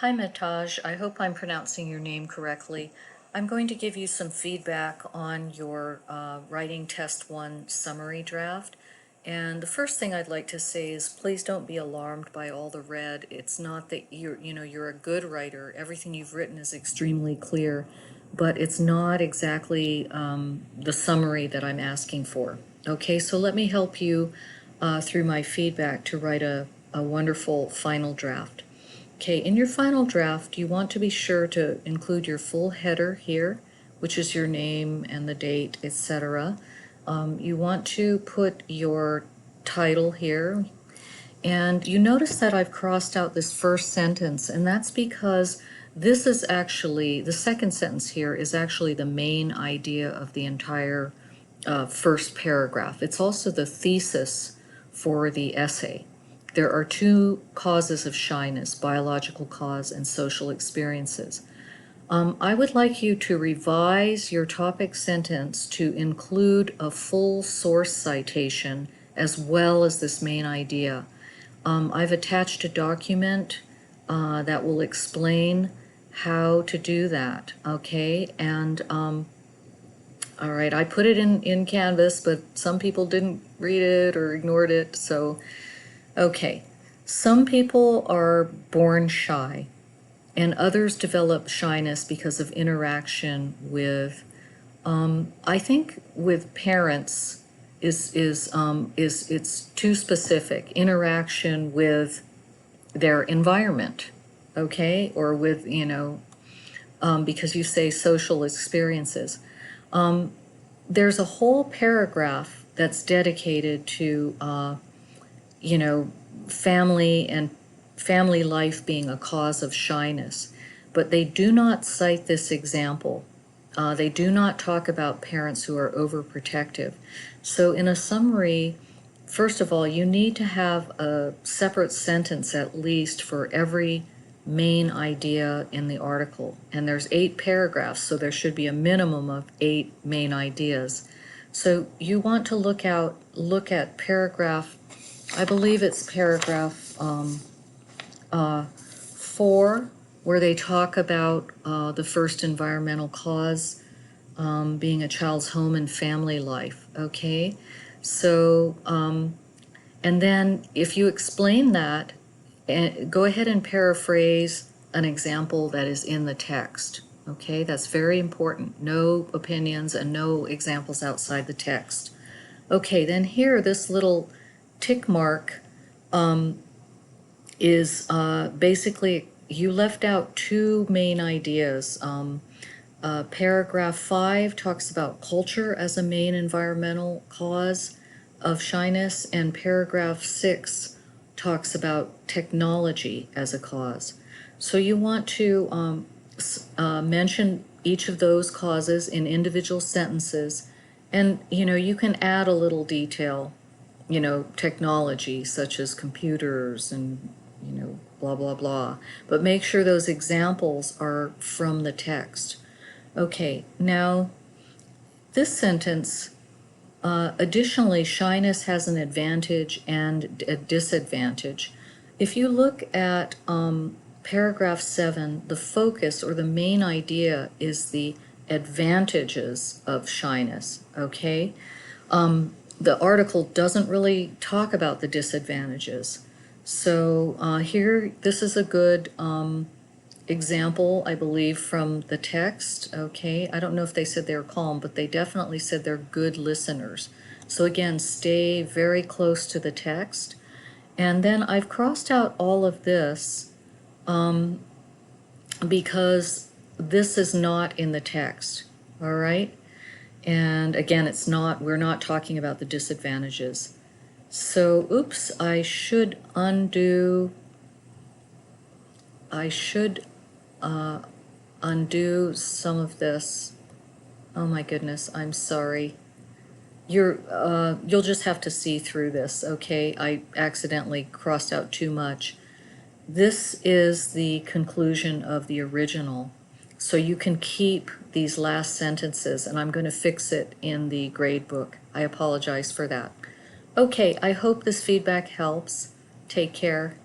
Hi, Metage. I hope I'm pronouncing your name correctly. I'm going to give you some feedback on your writing test 1 summary draft. And the first thing I'd like to say is please don't be alarmed by all the red. It's not that you're a good writer. Everything you've written is extremely clear, but it's not exactly the summary that I'm asking for. Okay, so let me help you through my feedback to write a wonderful final draft. Okay, in your final draft, you want to be sure to include your full header here, which is your name and the date, etc. You want to put your title here. And you notice that I've crossed out this first sentence, and that's because this is actually, the second sentence here is actually the main idea of the entire first paragraph. It's also the thesis for the essay. There are 2 causes of shyness, biological cause and social experiences. I would like you to revise your topic sentence to include a full source citation as well as this main idea. I've attached a document that will explain how to do that, okay? And all right, I put it in Canvas, but some people didn't read it or ignored it, so okay. Some people are born shy, and others develop shyness because of interaction with, I think with parents is it's too specific. Interaction with their environment, okay, or with because you say social experiences. There's a whole paragraph that's dedicated to family and family life being a cause of shyness, but they do not cite this example. They do not talk about parents who are overprotective. So in a summary, first of all, you need to have a separate sentence at least for every main idea in the article. And there's 8 paragraphs, so there should be a minimum of 8 main ideas. So you want to look at paragraph, I believe it's paragraph 4, where they talk about the first environmental cause being a child's home and family life, okay? So, and then if you explain that, go ahead and paraphrase an example that is in the text, okay? That's very important. No opinions and no examples outside the text. Okay, then here, this little tick mark is basically, you left out 2 main ideas. Paragraph 5 talks about culture as a main environmental cause of shyness, and paragraph 6 talks about technology as a cause. So you want to mention each of those causes in individual sentences, and you can add a little detail, technology such as computers and blah blah blah, but make sure those examples are from the text. Okay, now this sentence, additionally, shyness has an advantage and a disadvantage. If you look at paragraph 7, the focus or the main idea is the advantages of shyness, okay? The article doesn't really talk about the disadvantages. So here, this is a good example, I believe, from the text, okay? I don't know if they said they were calm, but they definitely said they're good listeners. So again, stay very close to the text. And then I've crossed out all of this because this is not in the text, all right? And again, we're not talking about the disadvantages. So, oops, I should undo some of this. Oh my goodness, I'm sorry. You'll just have to see through this, okay? I accidentally crossed out too much. This is the conclusion of the original. So you can keep these last sentences, and I'm going to fix it in the grade book. I apologize for that. Okay, I hope this feedback helps. Take care.